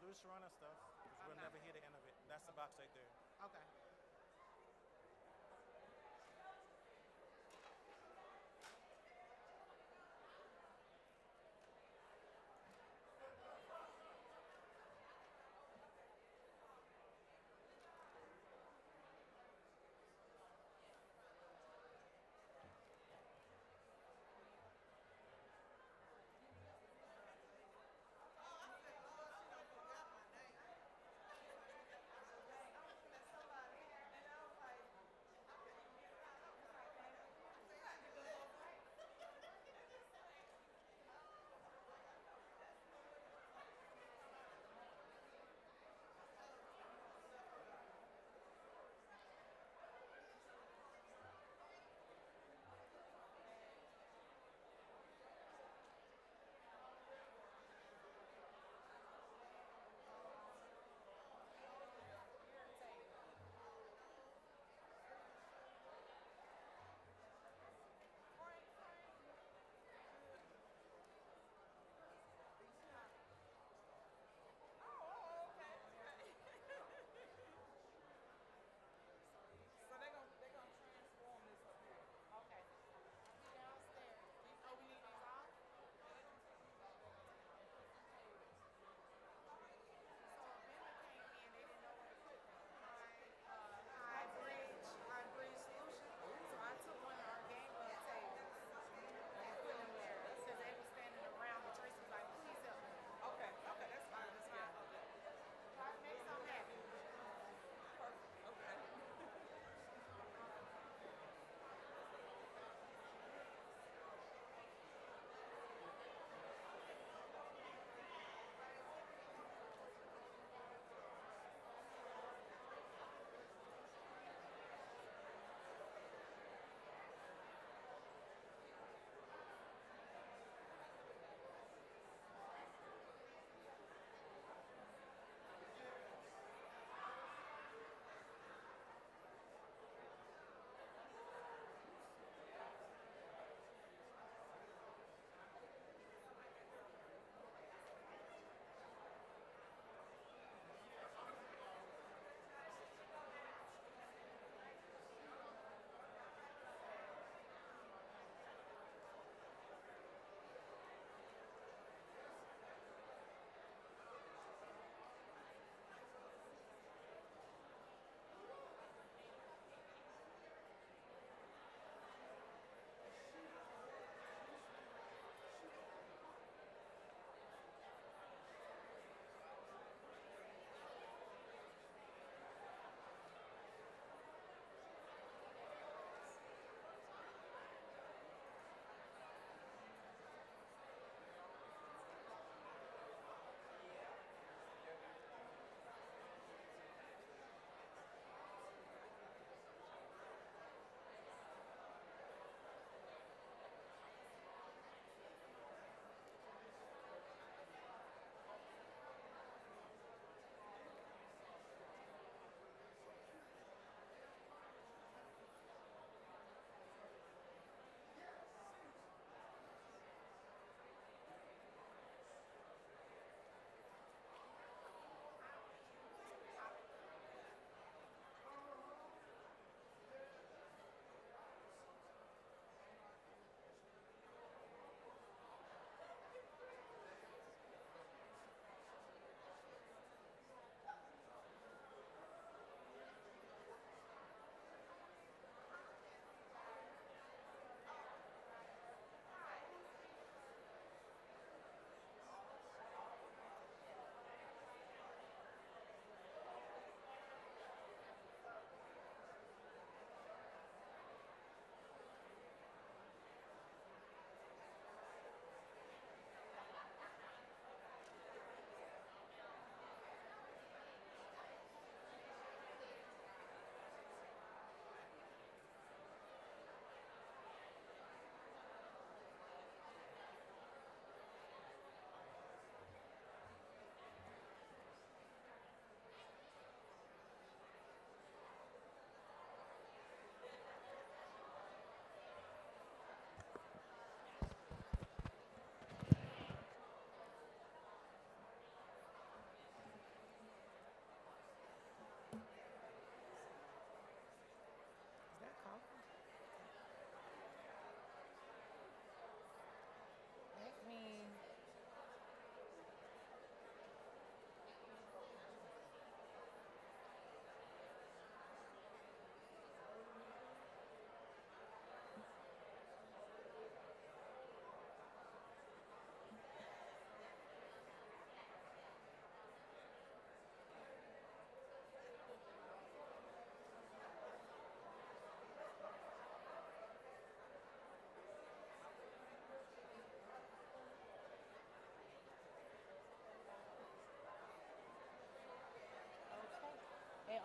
loose runner stuff. 'Cause we'll Okay. never hear the end of it. That's the box right there. Okay.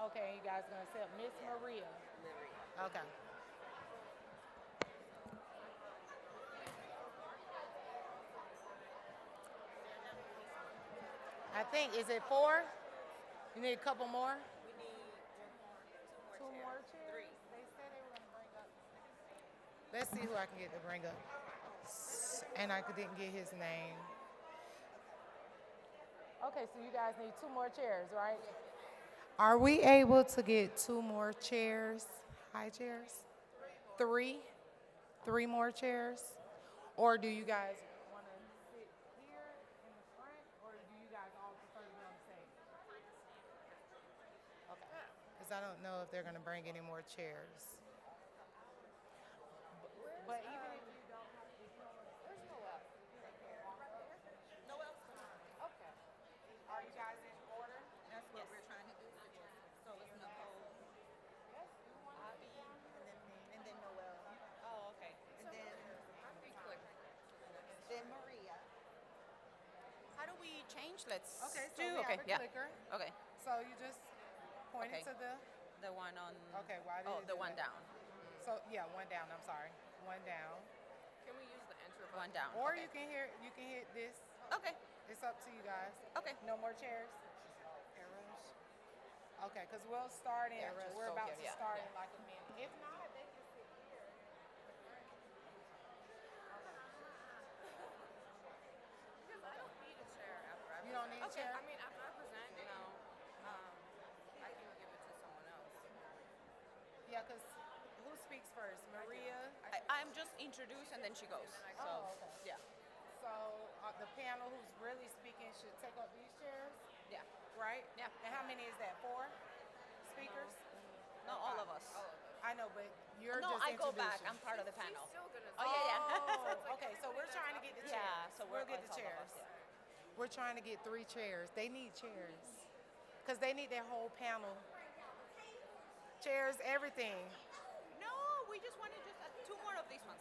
Okay, you guys gonna accept Miss Maria. Maria. Okay. I think, is it four? You need a couple more? We need Two two more more chairs. chairs? Three. They said they were gonna bring up. Let's see who I can get to bring up. And I didn't get his name. Okay, so you guys need two more chairs, right? Are we able to get two more chairs? High chairs? Three? Three more chairs? Or do you guys want to sit here in the front, or do you guys all prefer to be on the stage? Okay. Because I don't know if they're going to bring any more chairs. But even if you don't have to, where's Noel? Noel's coming. Okay. Are you guys in order? That's what we're trying to do. So it's Nicole, Yes. You want to Abby, and then Noel. Oh, okay. And then Maria. How do we change? Let's Okay, so do. we Okay, have a yeah. clicker. Okay, So you just point it Okay. to the. the one on. Okay, why did Oh, it the do one that? down. So yeah, one down. I'm sorry, one down. Can we use the enter button? One down. Or okay. you can hit this. Okay. It's up to you guys. Okay. No more chairs. Arrows. Okay, because we'll start in. Yeah, just We're go about here, to yeah, start yeah. in like a minute. If not, they can sit here. Because I don't need a chair after I You don't need a present. chair? I mean, after I present, I can give it to someone else. Yeah, because who speaks first? Maria. I'm just introduced and then she goes. So, Oh, okay. yeah. So the panel who's really speaking should take up these chairs, Yeah. right? Yeah. And how many is that? Four speakers? No, all of us. I know, but you're No, just I go back. introducing. I'm part of the She's panel. still gonna Oh, yeah, yeah. Oh, okay. So we're trying to get the chairs. Yeah, so we'll get it's the all of chairs. us, yeah. We're trying to get 3 chairs. They need chairs because they need their whole panel. Chairs, everything. No, we just wanted just two more of these ones.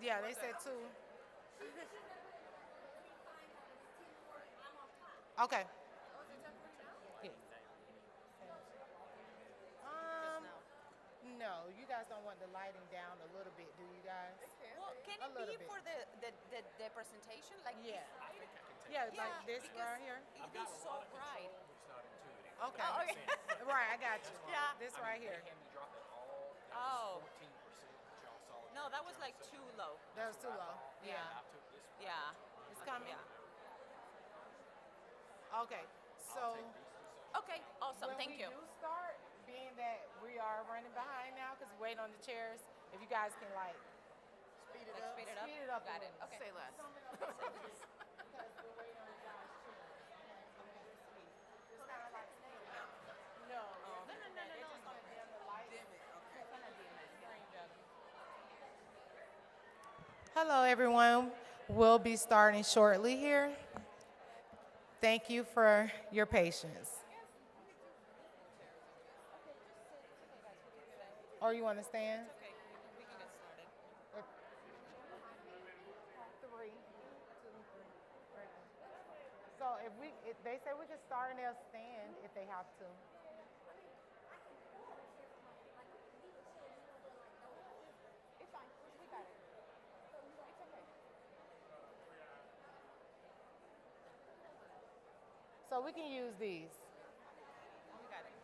Yeah, they said 2. Okay. Yeah. No, you guys don't want the lighting down a little bit, do you guys? Well, can A it little be bit. for the presentation? Like Yeah. this? Yeah, like this because right here. It is so bright. Okay. Oh, okay. Right, I got you. Yeah. This right here. Oh. No, that was like too low. That was too low. Yeah. Yeah. It's coming. Yeah. Okay. So Okay, awesome. when Thank we you. do start, being that we are running behind now because we're waiting on the chairs, if you guys can like Speed it Like up. speed it up. speed it up Got a it. little. Okay. Say less. because we're waiting on you guys too. It's kind of like no. No. It's just gonna dim the light. Hello, everyone. We'll be starting shortly here. Thank you for your patience. Or you want to stand? Okay, we can get started. Three. So if they say we can start and they'll stand if they have to. It's fine. We got it. It's okay. So we can use these. We got it.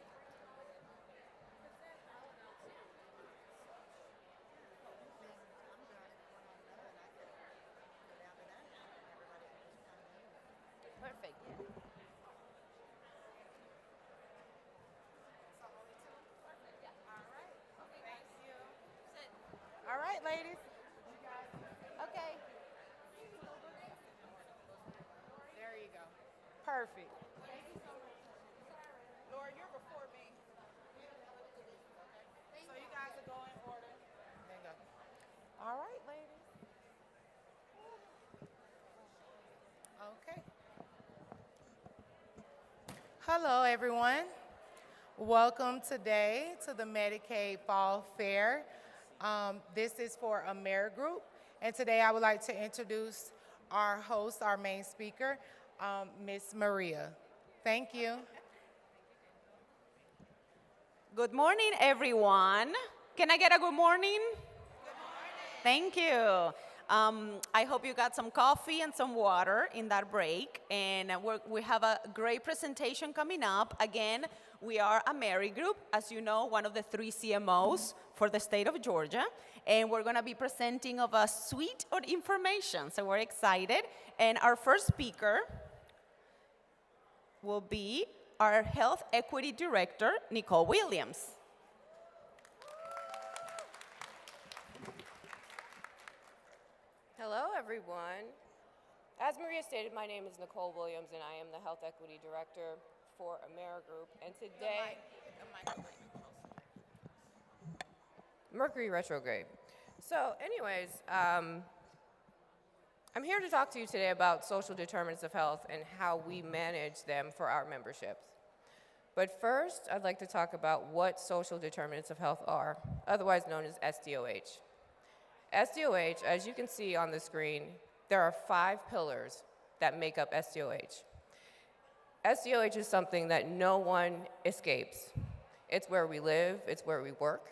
Perfect. Yeah. All right, ladies. Okay. There you go. Perfect. Laura, you're before me. So you guys will go in order. There you go. All right, ladies. Okay. Hello, everyone. Welcome today to the Medicaid Fall Fair. This is for Amerigroup, and today I would like to introduce our host, our main speaker, Miss Maria. Thank you. Good morning, everyone. Can I get a good morning? Good morning. Thank you. I hope you got some coffee and some water in that break. And we have a great presentation coming up. Again, we are Amerigroup, as you know, one of the 3 CMOs for the state of Georgia. And we're going to be presenting of a suite of information. So we're excited. And our first speaker will be our Health Equity Director, Nicole Williams. Hello, everyone. As Maria stated, my name is Nicole Williams, and I am the Health Equity Director for Amerigroup. And today, Mercury retrograde. So anyways, I'm here to talk to you today about social determinants of health and how we manage them for our memberships. But first, I'd like to talk about what social determinants of health are, otherwise known as SDOH. SDOH, as you can see on the screen, there are 5 pillars that make up SDOH. SDOH is something that no one escapes. It's where we live, it's where we work,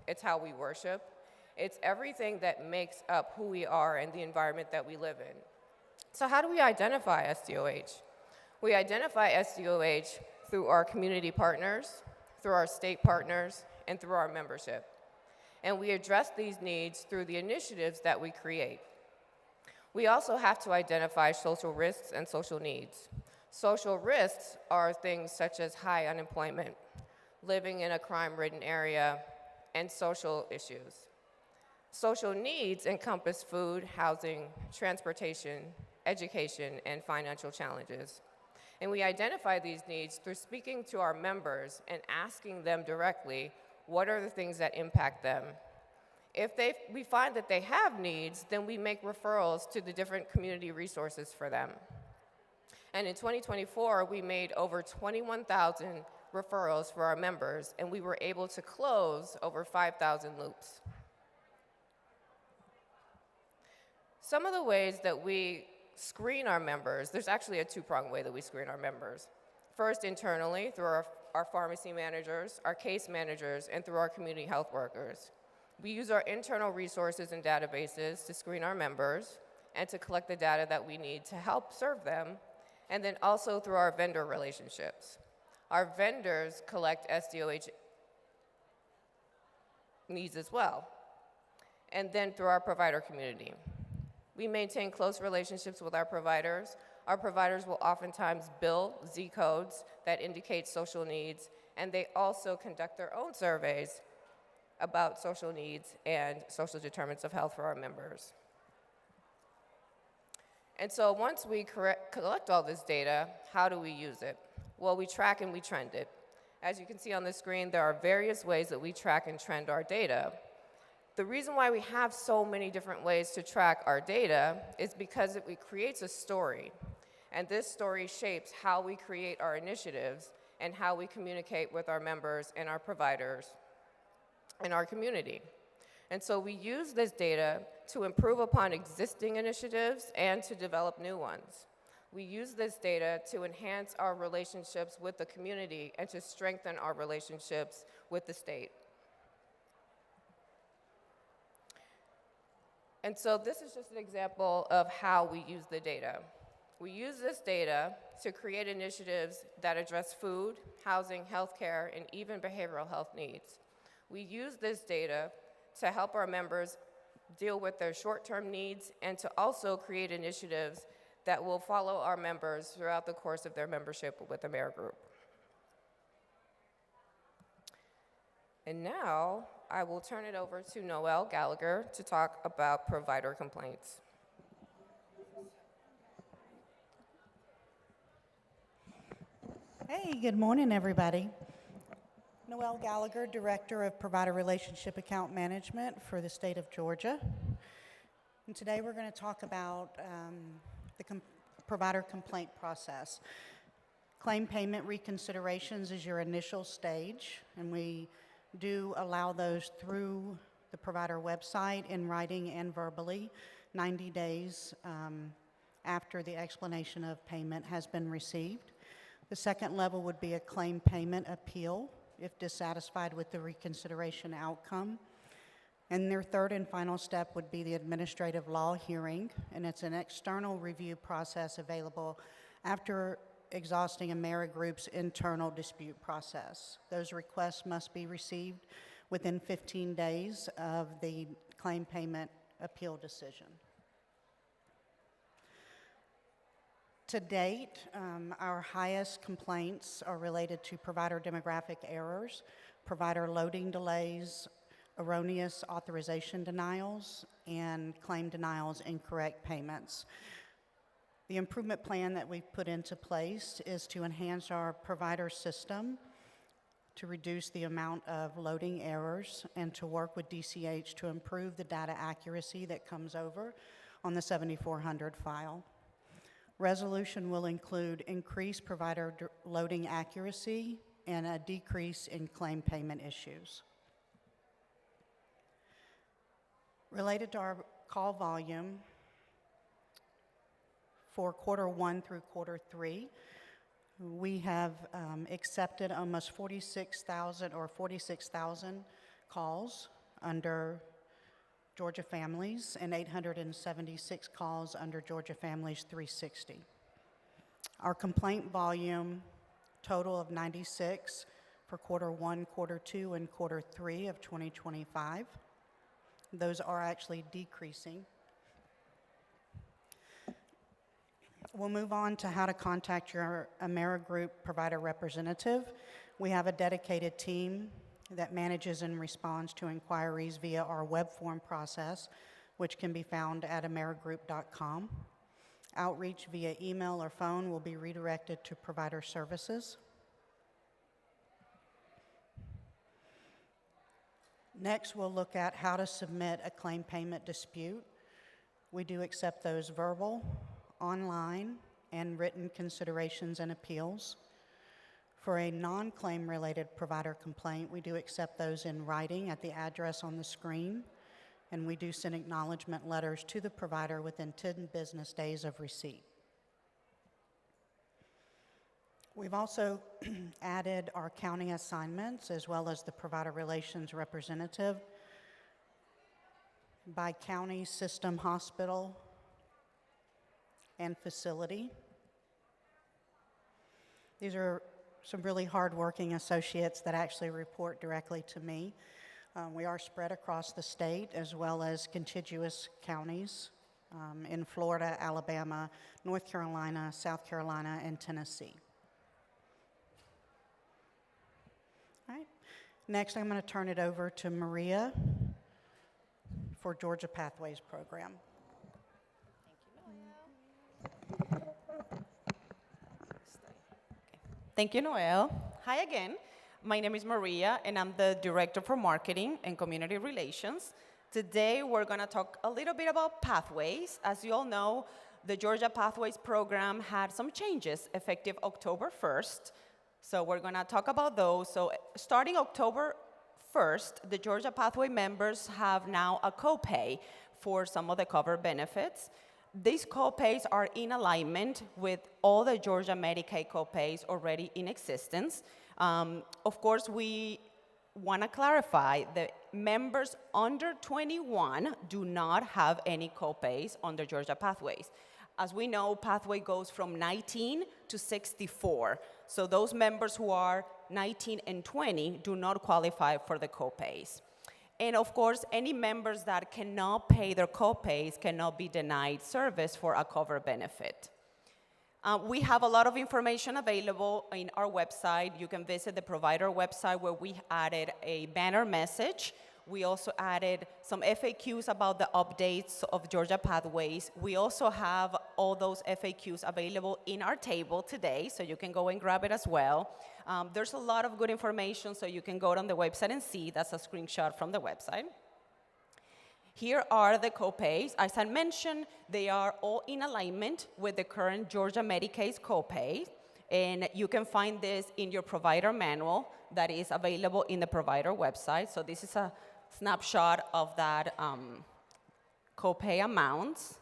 it's how we worship, it's everything that makes up who we are and the environment that we live in. So how do we identify SDOH? We identify SDOH through our community partners, through our state partners, and through our membership. And we address these needs through the initiatives that we create. We also have to identify social risks and social needs. Social risks are things such as high unemployment, living in a crime-ridden area, and social issues. Social needs encompass food, housing, transportation, education, and financial challenges. And we identify these needs through speaking to our members and asking them directly, what are the things that impact them? If we find that they have needs, then we make referrals to the different community resources for them. And in 2024, we made over 21,000 referrals for our members, and we were able to close over 5,000 loops. Some of the ways that we screen our members, there's actually a 2-pronged way that we screen our members. First, internally, through our pharmacy managers, our case managers, and through our community health workers. We use our internal resources and databases to screen our members and to collect the data that we need to help serve them, and then also through our vendor relationships. Our vendors collect SDOH needs as well, and then through our provider community. We maintain close relationships with our providers. Our providers will oftentimes bill Z codes that indicate social needs, and they also conduct their own surveys about social needs and social determinants of health for our members. And so once we collect all this data, how do we use it? Well, we track and we trend it. As you can see on the screen, there are various ways that we track and trend our data. The reason why we have so many different ways to track our data is because it creates a story. And this story shapes how we create our initiatives and how we communicate with our members and our providers in our community. And so we use this data to improve upon existing initiatives and to develop new ones. We use this data to enhance our relationships with the community and to strengthen our relationships with the state. And so this is just an example of how we use the data. We use this data to create initiatives that address food, housing, healthcare, and even behavioral health needs. We use this data to help our members deal with their short-term needs and to also create initiatives that will follow our members throughout the course of their membership with Amerigroup. And now, I will turn it over to Noelle Gallagher to talk about provider complaints. Hey, good morning, everybody. Noelle Gallagher, Director of Provider Relationship Account Management for the state of Georgia. And today we're going to talk about the provider complaint process. Claim payment reconsiderations is your initial stage, and we do allow those through the provider website in writing and verbally 90 days after the explanation of payment has been received. The second level would be a claim payment appeal, if dissatisfied with the reconsideration outcome. And their third and final step would be the administrative law hearing, and it's an external review process available after exhausting Amerigroup's internal dispute process. Those requests must be received within 15 days of the claim payment appeal decision. To date, our highest complaints are related to provider demographic errors, provider loading delays, erroneous authorization denials, and claim denials, incorrect payments. The improvement plan that we've put into place is to enhance our provider system, to reduce the amount of loading errors, and to work with DCH to improve the data accuracy that comes over on the 7400 file. Resolution will include increased provider loading accuracy and a decrease in claim payment issues. Related to our call volume, for quarter 1 through quarter 3, we have accepted almost 46,000 calls under Georgia Families and 876 calls under Georgia Families 360. Our complaint volume total of 96 for quarter 1, quarter 2, and quarter 3 of 2025. Those are actually decreasing. We'll move on to how to contact your Amerigroup provider representative. We have a dedicated team that manages and responds to inquiries via our web form process, which can be found at amerigroup.com. Outreach via email or phone will be redirected to provider services. Next, we'll look at how to submit a claim payment dispute. We do accept those verbal, online, and written considerations and appeals. For a non-claim related provider complaint, we do accept those in writing at the address on the screen, and we do send acknowledgement letters to the provider within 10 business days of receipt. We've also added our county assignments as well as the provider relations representative by county, system, hospital, and facility. These are some really hardworking associates that actually report directly to me. We are spread across the state as well as contiguous counties in Florida, Alabama, North Carolina, South Carolina, and Tennessee. All right. Next, I'm going to turn it over to Maria for Georgia Pathways Program. Thank you, Noel. Hi again. My name is Maria, and I'm the Director for Marketing and Community Relations. Today, we're going to talk a little bit about Pathways. As you all know, the Georgia Pathways program had some changes effective October 1st. So we're going to talk about those. So starting October 1st, the Georgia Pathway members have now a copay for some of the covered benefits. These copays are in alignment with all the Georgia Medicaid copays already in existence. Of course, we want to clarify that members under 21 do not have any copays under Georgia Pathways. As we know, Pathway goes from 19 to 64. So those members who are 19 and 20 do not qualify for the copays. And of course, any members that cannot pay their copays cannot be denied service for a covered benefit. We have a lot of information available in our website. You can visit the provider website where we added a banner message. We also added some FAQs about the updates of Georgia Pathways. We also have all those FAQs available in our table today, so you can go and grab it as well. There's a lot of good information, so you can go on the website and see. That's a screenshot from the website. Here are the copays. As I mentioned, they are all in alignment with the current Georgia Medicaid copay, and you can find this in your provider manual that is available in the provider website. So this is a snapshot of that copay amounts.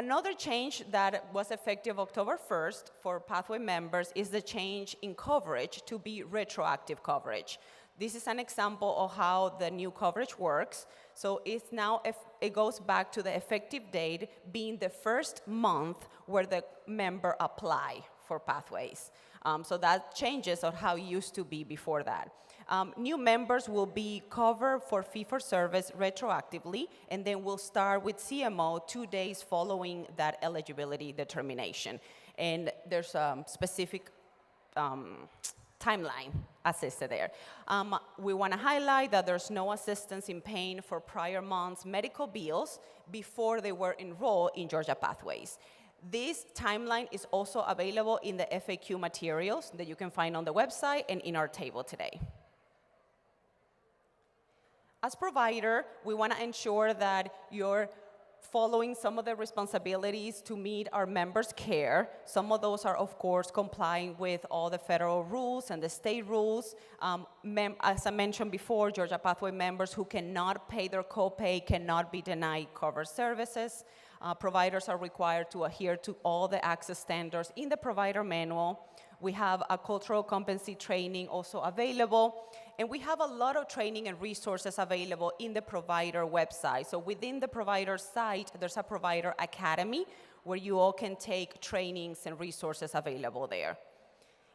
Another change that was effective October 1st for Pathway members is the change in coverage to be retroactive coverage. This is an example of how the new coverage works. So it's now, it goes back to the effective date being the first month where the member apply for Pathways. So that changes on how it used to be before that. New members will be covered for fee-for-service retroactively, and then we'll start with CMO 2 days following that eligibility determination. And there's a specific timeline assisted there. We want to highlight that there's no assistance in paying for prior months' medical bills before they were enrolled in Georgia Pathways. This timeline is also available in the FAQ materials that you can find on the website and in our table today. As provider, we want to ensure that you're following some of the responsibilities to meet our members' care. Some of those are, of course, complying with all the federal rules and the state rules. As I mentioned before, Georgia Pathway members who cannot pay their copay cannot be denied covered services. Providers are required to adhere to all the access standards in the provider manual. We have a cultural competency training also available. And we have a lot of training and resources available in the provider website. So within the provider site, there's a provider academy where you all can take trainings and resources available there.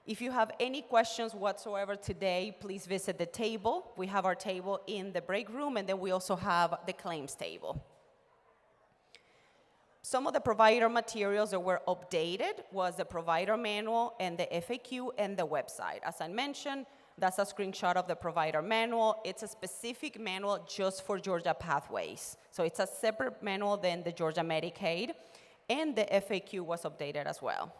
If you have any questions whatsoever today, please visit the table. We have our table in the break room, and then we also have the claims table. Some of the provider materials that were updated was the provider manual and the FAQ and the website. As I mentioned, that's a screenshot of the provider manual. It's a specific manual just for Georgia Pathways. So it's a separate manual than the Georgia Medicaid, and the FAQ was updated as well.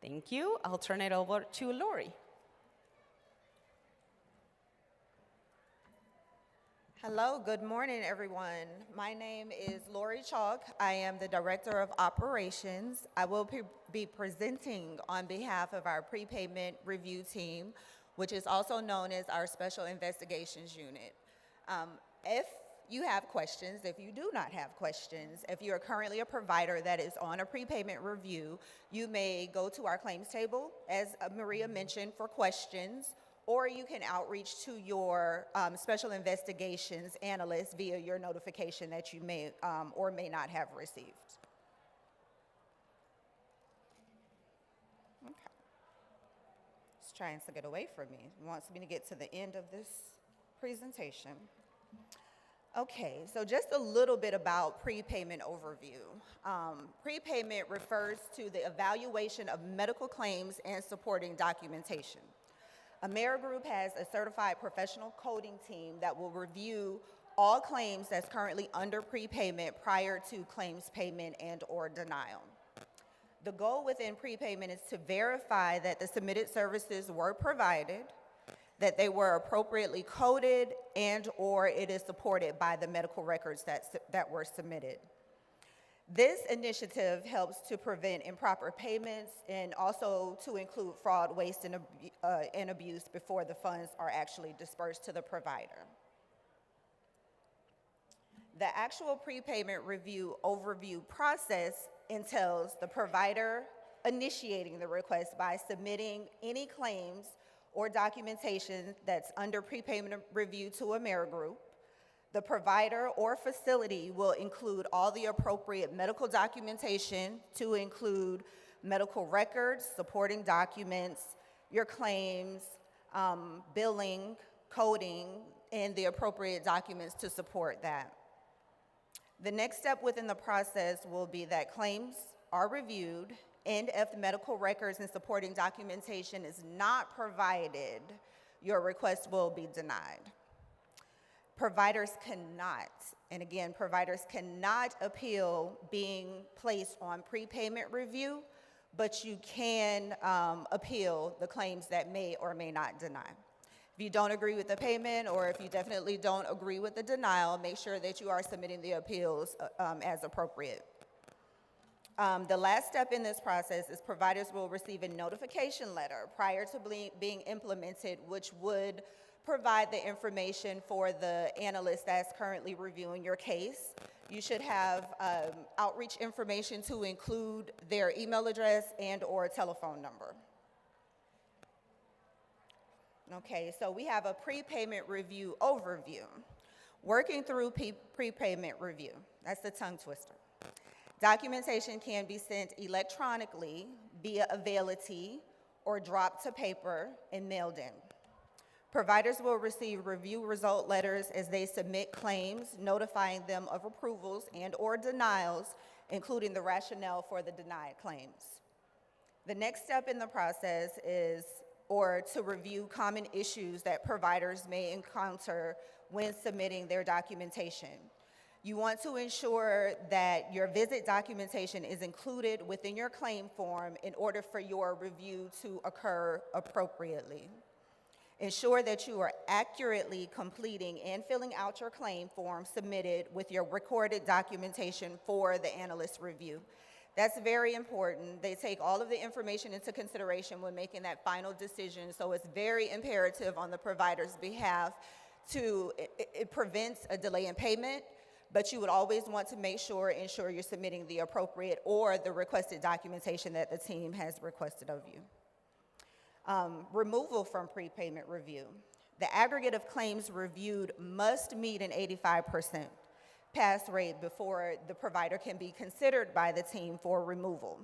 Thank you. I'll turn it over to Lori. Hello, good morning, everyone. My name is Lori Chalk. I am the Director of Operations. I will be presenting on behalf of our prepayment review team, which is also known as our Special Investigations Unit. If you have questions, if you do not have questions, if you are currently a provider that is on a prepayment review, you may go to our claims table, as Maria mentioned, for questions, or you can outreach to your special investigations analyst via your notification that you may or may not have received. Okay. It's trying to get away from me. It wants me to get to the end of this presentation. Okay, so just a little bit about prepayment overview. Prepayment refers to the evaluation of medical claims and supporting documentation. Amerigroup has a certified professional coding team that will review all claims that's currently under prepayment prior to claims payment and/or denial. The goal within prepayment is to verify that the submitted services were provided, that they were appropriately coded, and/or it is supported by the medical records that were submitted. This initiative helps to prevent improper payments and also to include fraud, waste, and abuse before the funds are actually dispersed to the provider. The actual prepayment review overview process entails the provider initiating the request by submitting any claims or documentation that's under prepayment review to Amerigroup. The provider or facility will include all the appropriate medical documentation to include medical records, supporting documents, your claims, billing, coding, and the appropriate documents to support that. The next step within the process will be that claims are reviewed, and if the medical records and supporting documentation is not provided, your request will be denied. Providers cannot, and again, providers cannot appeal being placed on prepayment review, but you can appeal the claims that may or may not deny. If you don't agree with the payment, or if you definitely don't agree with the denial, make sure that you are submitting the appeals as appropriate. The last step in this process is providers will receive a notification letter prior to being implemented, which would provide the information for the analyst that's currently reviewing your case. You should have outreach information to include their email address and/or telephone number. Okay, so we have a prepayment review overview. Working through prepayment review, that's the tongue twister. Documentation can be sent electronically via Availity or dropped to paper and mailed in. Providers will receive review result letters as they submit claims, notifying them of approvals and/or denials, including the rationale for the denied claims. The next step in the process is to review common issues that providers may encounter when submitting their documentation. You want to ensure that your visit documentation is included within your claim form in order for your review to occur appropriately. Ensure that you are accurately completing and filling out your claim form submitted with your recorded documentation for the analyst review. That's very important. They take all of the information into consideration when making that final decision, so it's very imperative on the provider's behalf it prevents a delay in payment, but you would always want to ensure you're submitting the appropriate or the requested documentation that the team has requested of you. Removal from prepayment review. The aggregate of claims reviewed must meet an 85% pass rate before the provider can be considered by the team for removal.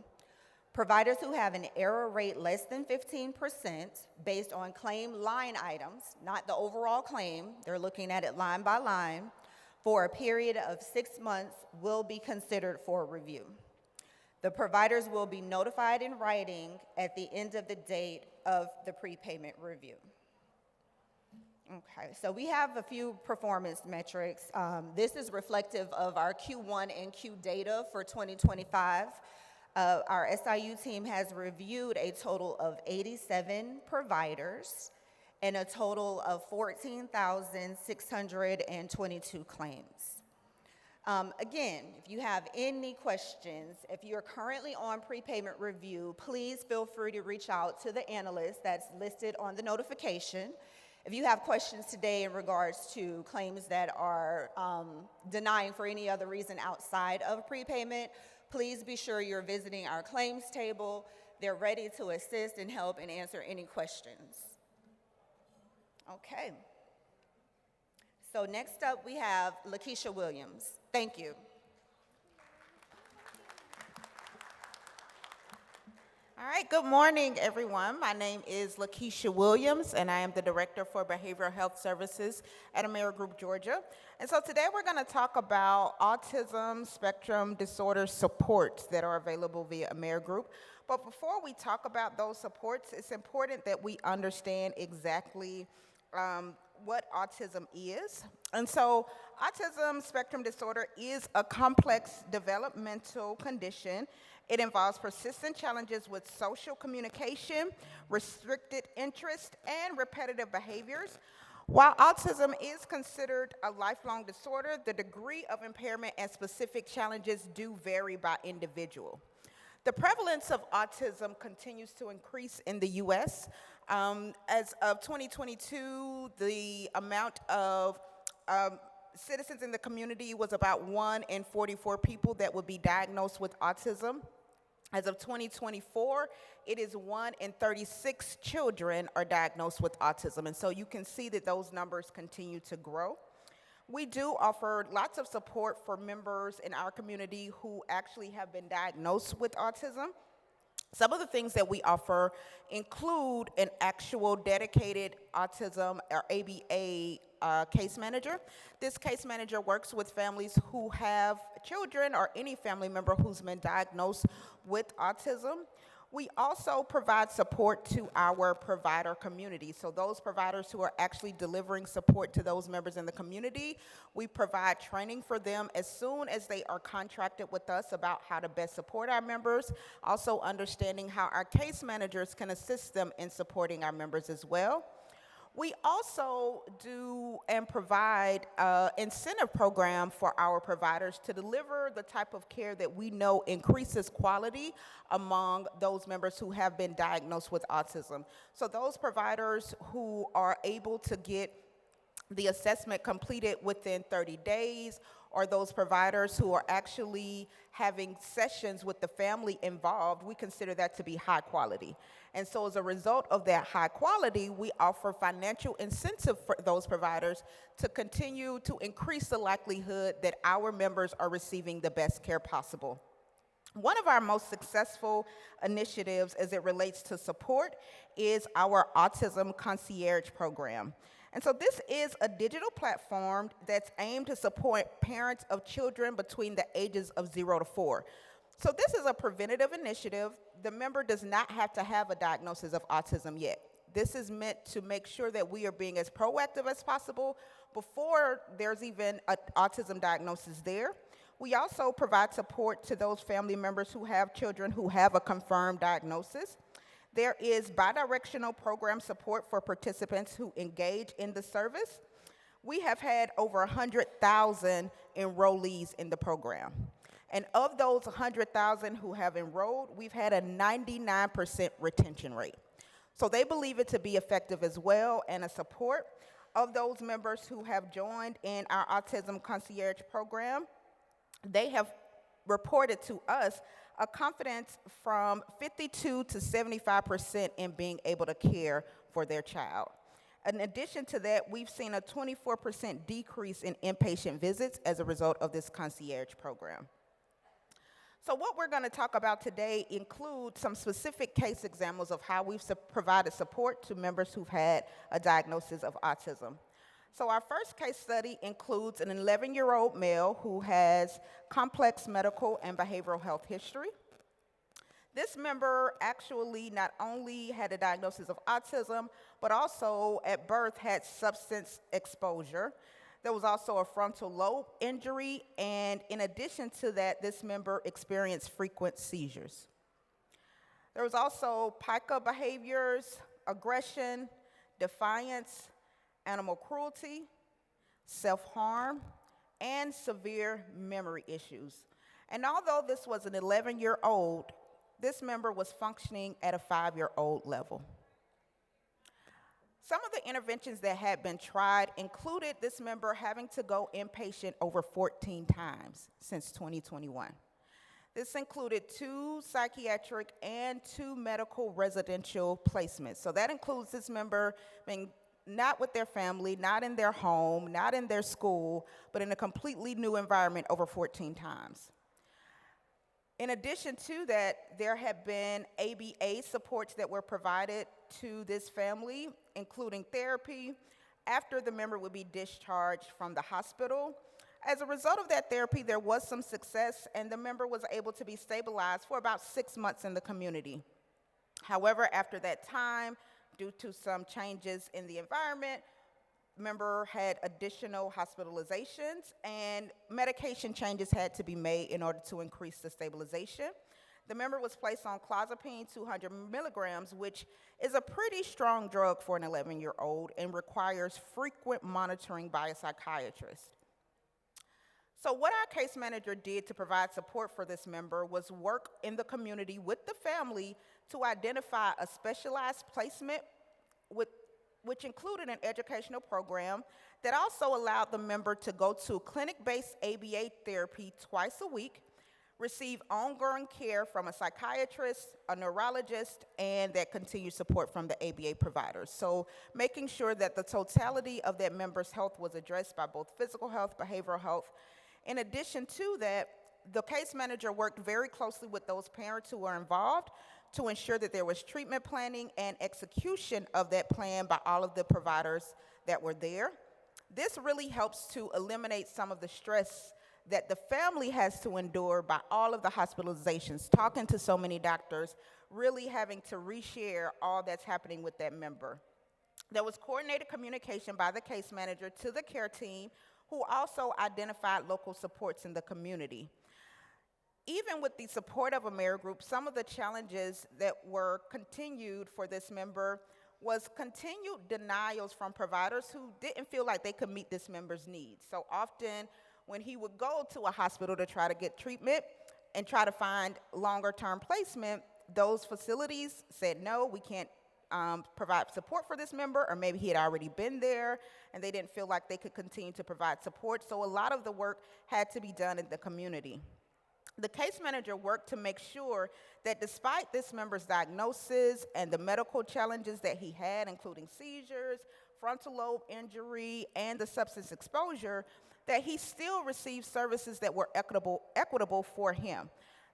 Providers who have an error rate less than 15% based on claim line items, not the overall claim, they're looking at it line by line, for a period of 6 months will be considered for review. The providers will be notified in writing at the end of the date of the prepayment review. Okay, so we have a few performance metrics. This is reflective of our Q1 and Q data for 2025. Our SIU team has reviewed a total of 87 providers and a total of 14,622 claims. Again, if you have any questions, if you're currently on prepayment review, please feel free to reach out to the analyst that's listed on the notification. If you have questions today in regards to claims that are denying for any other reason outside of prepayment, please be sure you're visiting our claims table. They're ready to assist and help and answer any questions. Okay. So next up we have Lakeisha Williams. Thank you. All right, good morning, everyone. My name is Lakeisha Williams, and I am the Director for Behavioral Health Services at Amerigroup, Georgia. And so today we're going to talk about autism spectrum disorder supports that are available via Amerigroup. But before we talk about those supports, it's important that we understand exactly what autism is. And so autism spectrum disorder is a complex developmental condition. It involves persistent challenges with social communication, restricted interest, and repetitive behaviors. While autism is considered a lifelong disorder, the degree of impairment and specific challenges do vary by individual. The prevalence of autism continues to increase in the U.S. As of 2022, the amount of citizens in the community was about 1 in 44 people that would be diagnosed with autism. As of 2024, it is 1 in 36 children are diagnosed with autism. And so you can see that those numbers continue to grow. We do offer lots of support for members in our community who actually have been diagnosed with autism. Some of the things that we offer include an actual dedicated autism or ABA case manager. This case manager works with families who have children or any family member who's been diagnosed with autism. We also provide support to our provider community. So those providers who are actually delivering support to those members in the community, we provide training for them as soon as they are contracted with us about how to best support our members, also understanding how our case managers can assist them in supporting our members as well. We also do and provide an incentive program for our providers to deliver the type of care that we know increases quality among those members who have been diagnosed with autism. So those providers who are able to get the assessment completed within 30 days or those providers who are actually having sessions with the family involved, we consider that to be high quality. And so as a result of that high quality, we offer financial incentive for those providers to continue to increase the likelihood that our members are receiving the best care possible. One of our most successful initiatives as it relates to support is our Autism Concierge program. And so this is a digital platform that's aimed to support parents of children between the ages of 0 to 4. So this is a preventative initiative. The member does not have to have a diagnosis of autism yet. This is meant to make sure that we are being as proactive as possible before there's even an autism diagnosis there. We also provide support to those family members who have children who have a confirmed diagnosis. There is bidirectional program support for participants who engage in the service. We have had over 100,000 enrollees in the program. And of those 100,000 who have enrolled, we've had a 99% retention rate. So they believe it to be effective as well, and a support of those members who have joined in our Autism Concierge program, they have reported to us a confidence from 52 to 75% in being able to care for their child. In addition to that, we've seen a 24% decrease in inpatient visits as a result of this concierge program. So what we're going to talk about today includes some specific case examples of how we've provided support to members who've had a diagnosis of autism. So our first case study includes an 11-year-old male who has complex medical and behavioral health history. This member actually not only had a diagnosis of autism, but also at birth had substance exposure. There was also a frontal lobe injury, and in addition to that, this member experienced frequent seizures. There was also pica behaviors, aggression, defiance, animal cruelty, self-harm, and severe memory issues. And although this was an 11-year-old, this member was functioning at a 5-year-old level. Some of the interventions that had been tried included this member having to go inpatient over 14 times since 2021. This included 2 psychiatric and 2 medical residential placements. So that includes this member being not with their family, not in their home, not in their school, but in a completely new environment over 14 times. In addition to that, there have been ABA supports that were provided to this family, including therapy, after the member would be discharged from the hospital. As a result of that therapy, there was some success, and the member was able to be stabilized for about 6 months in the community. However, after that time, due to some changes in the environment, the member had additional hospitalizations, and medication changes had to be made in order to increase the stabilization. The member was placed on clozapine 200 milligrams, which is a pretty strong drug for an 11-year-old and requires frequent monitoring by a psychiatrist. So what our case manager did to provide support for this member was work in the community with the family to identify a specialized placement which included an educational program that also allowed the member to go to clinic-based ABA therapy twice a week, receive ongoing care from a psychiatrist, a neurologist, and that continued support from the ABA providers. So making sure that the totality of that member's health was addressed by both physical health, behavioral health. In addition to that, the case manager worked very closely with those parents who were involved to ensure that there was treatment planning and execution of that plan by all of the providers that were there. This really helps to eliminate some of the stress that the family has to endure by all of the hospitalizations, talking to so many doctors, really having to reshare all that's happening with that member. There was coordinated communication by the case manager to the care team, who also identified local supports in the community. Even with the support of Amerigroup, some of the challenges that were continued for this member was continued denials from providers who didn't feel like they could meet this member's needs. So often, when he would go to a hospital to try to get treatment and try to find longer-term placement, those facilities said, no, we can't provide support for this member, or maybe he had already been there and they didn't feel like they could continue to provide support. So a lot of the work had to be done in the community. The case manager worked to make sure that despite this member's diagnosis and the medical challenges that he had, including seizures, frontal lobe injury, and the substance exposure, that he still received services that were equitable for him.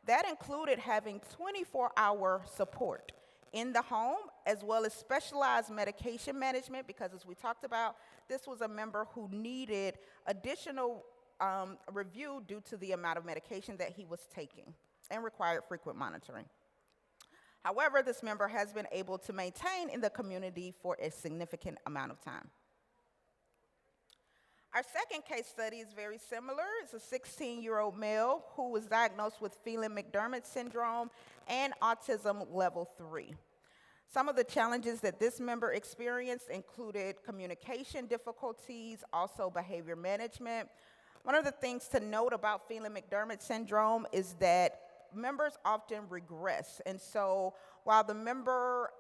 That included having 24-hour support in the home, as well as specialized medication management, because as we talked about, this was a member who needed additional review due to the amount of medication that he was taking and required frequent monitoring. However, this member has been able to maintain in the community for a significant amount of time. Our second case study is very similar. It's a 16-year-old male who was diagnosed with Phelan-McDermott syndrome and autism level 3. Some of the challenges that this member experienced included communication difficulties, also behavior management. One of the things to note about Phelan-McDermott syndrome is that members often regress. And so while the member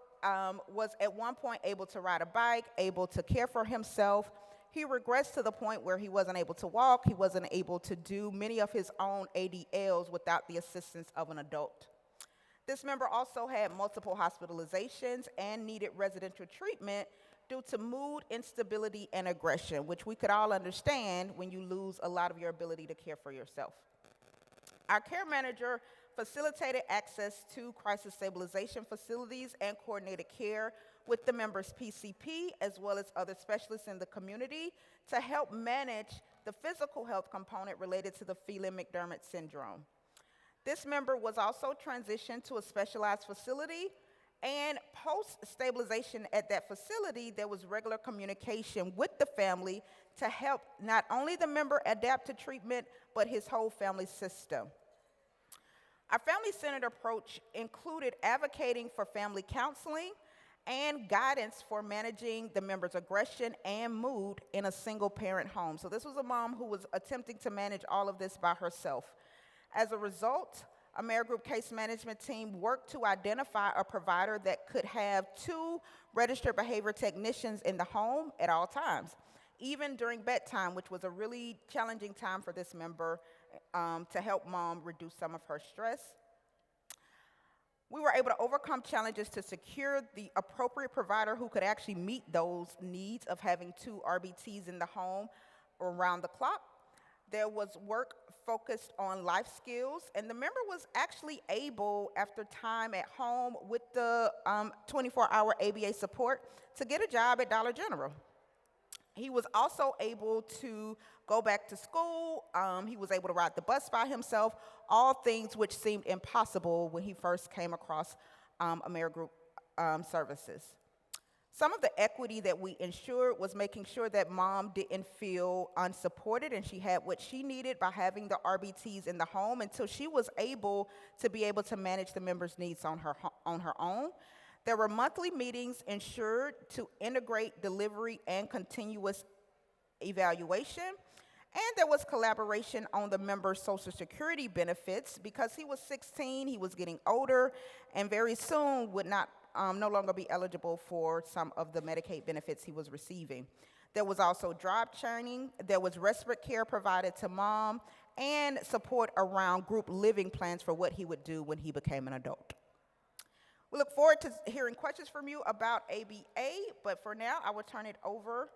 was at one point able to ride a bike, able to care for himself, he regressed to the point where he wasn't able to walk, he wasn't able to do many of his own ADLs without the assistance of an adult. This member also had multiple hospitalizations and needed residential treatment due to mood instability and aggression, which we could all understand when you lose a lot of your ability to care for yourself. Our care manager facilitated access to crisis stabilization facilities and coordinated care with the member's PCP, as well as other specialists in the community, to help manage the physical health component related to the Phelan-McDermott syndrome. This member was also transitioned to a specialized facility, and post-stabilization at that facility, there was regular communication with the family to help not only the member adapt to treatment, but his whole family system. Our family-centered approach included advocating for family counseling and guidance for managing the member's aggression and mood in a single-parent home. So this was a mom who was attempting to manage all of this by herself. As a result, Amerigroup case management team worked to identify a provider that could have 2 registered behavior technicians in the home at all times, even during bedtime, which was a really challenging time for this member, to help mom reduce some of her stress. We were able to overcome challenges to secure the appropriate provider who could actually meet those needs of having 2 RBTs in the home around the clock. There was work focused on life skills, and the member was actually able, after time at home with the 24-hour ABA support, to get a job at Dollar General. He was also able to go back to school. He was able to ride the bus by himself, all things which seemed impossible when he first came across Amerigroup services. Some of the equity that we ensured was making sure that mom didn't feel unsupported and she had what she needed by having the RBTs in the home until she was able to manage the member's needs on her own. There were monthly meetings ensured to integrate delivery and continuous evaluation. And there was collaboration on the member's Social Security benefits because he was 16, he was getting older, and very soon would no longer be eligible for some of the Medicaid benefits he was receiving. There was also job training, there was respite care provided to mom, and support around group living plans for what he would do when he became an adult. We look forward to hearing questions from you about ABA, but for now, I will turn it over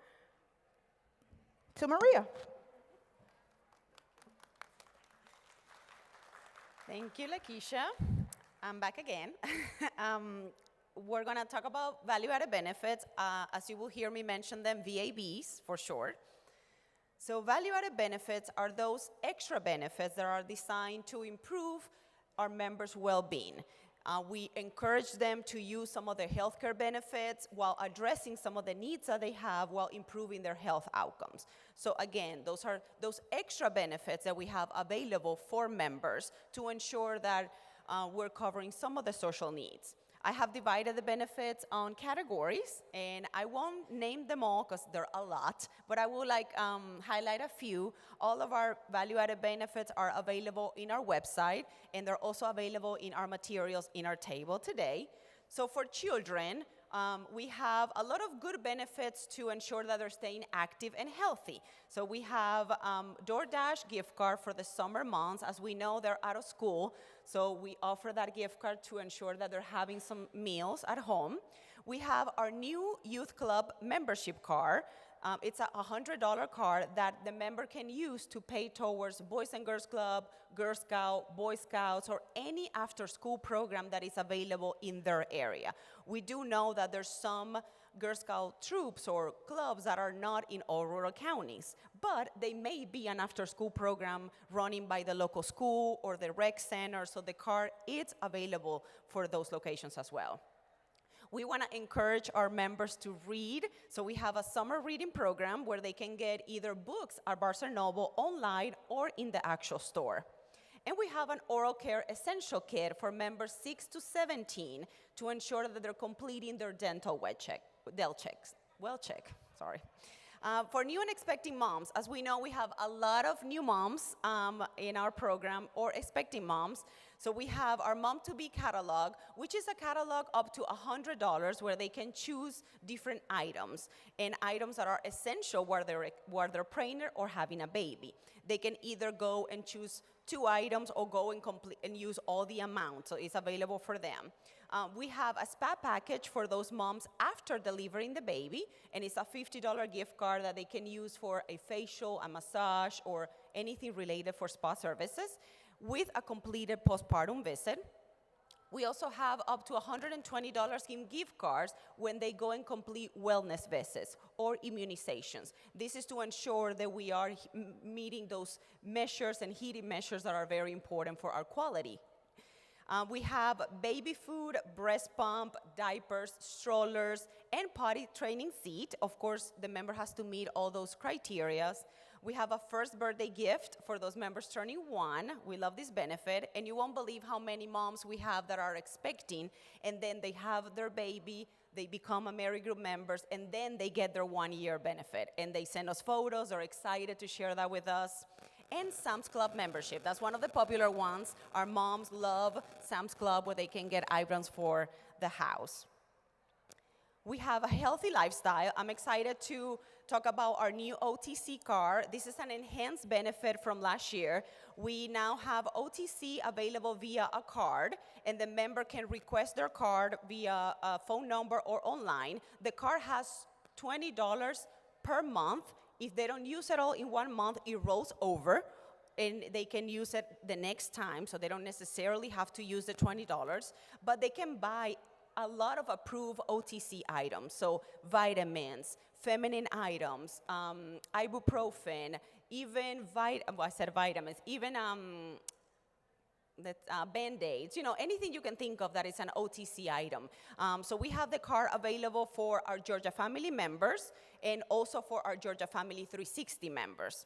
to Maria. Thank you, Lakeisha. I'm back again. We're going to talk about value-added benefits. As you will hear me mention them, VABs for short. So value-added benefits are those extra benefits that are designed to improve our members' well-being. We encourage them to use some of their healthcare benefits while addressing some of the needs that they have while improving their health outcomes. So again, those are those extra benefits that we have available for members to ensure that we're covering some of the social needs. I have divided the benefits on categories, and I won't name them all because there are a lot, but I will highlight a few. All of our value-added benefits are available in our website, and they're also available in our materials in our table today. So for children, We have a lot of good benefits to ensure that they're staying active and healthy. So we have DoorDash gift card for the summer months. As we know, they're out of school, so we offer that gift card to ensure that they're having some meals at home. We have our new youth club membership card. It's a $100 card that the member can use to pay towards Boys and Girls Club, Girl Scout, Boy Scouts, or any after-school program that is available in their area. We do know that there's some Girl Scout troops or clubs that are not in all rural counties, but they may be an after-school program running by the local school or the rec center, so the card is available for those locations as well. We want to encourage our members to read, so we have a summer reading program where they can get either books at Barnes & Noble online or in the actual store. And we have an oral care essential kit for members 6 to 17 to ensure that they're completing their dental well check. For new and expecting moms, as we know, we have a lot of new moms in our program, or expecting moms. So we have our Mom-to-Be catalog, which is a catalog up to $100 where they can choose different items, and items that are essential while they're pregnant or having a baby. They can either go and choose 2 items or go and use all the amount, so it's available for them. We have a spa package for those moms after delivering the baby, and it's a $50 gift card that they can use for a facial, a massage, or anything related for spa services with a completed postpartum visit. We also have up to $120 in gift cards when they go and complete wellness visits or immunizations. This is to ensure that we are meeting those measures and heating measures that are very important for our quality. We have baby food, breast pump, diapers, strollers, and potty training seat. Of course, the member has to meet all those criteria. We have a first birthday gift for those members turning 1. We love this benefit, and you won't believe how many moms we have that are expecting, and then they have their baby, they become Amerigroup members, and then they get their 1-year benefit, and they send us photos, are excited to share that with us. And Sam's Club membership, that's one of the popular ones. Our moms love Sam's Club, where they can get items for the house. We have a healthy lifestyle. I'm excited to talk about our new OTC card. This is an enhanced benefit from last year. We now have OTC available via a card, and the member can request their card via a phone number or online. The card has $20 per month. If they don't use it all in 1 month, it rolls over, and they can use it the next time, so they don't necessarily have to use the $20, but they can buy a lot of approved OTC items, so vitamins, feminine items, ibuprofen, even vitamins, even Band-Aids, anything you can think of that is an OTC item. So we have the card available for our Georgia Family members and also for our Georgia Family 360 members.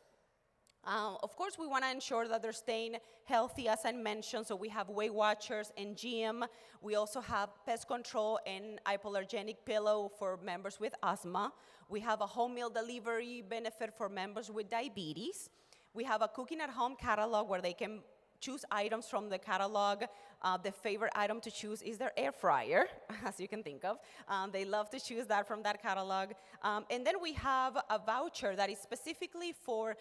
Of course, we want to ensure that they're staying healthy, as I mentioned, so we have Weight Watchers and gym. We also have pest control and hypoallergenic pillow for members with asthma. We have a home meal delivery benefit for members with diabetes. We have a cooking at home catalog where they can choose items from the catalog. The favorite item to choose is their air fryer, as you can think of. They love to choose that from that catalog. And then we have a voucher that is specifically for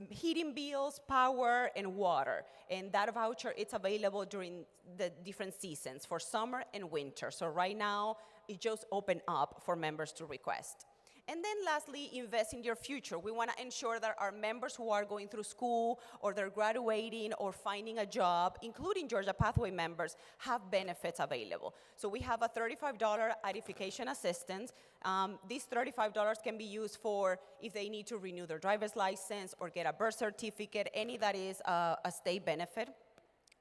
heating bills, power, and water. And that voucher, it's available during the different seasons for summer and winter. So right now, it just opened up for members to request. And then lastly, invest in your future. We want to ensure that our members who are going through school or they're graduating or finding a job, including Georgia Pathway members, have benefits available. So we have a $35 identification assistance. These $35 can be used for if they need to renew their driver's license or get a birth certificate, any that is a state benefit.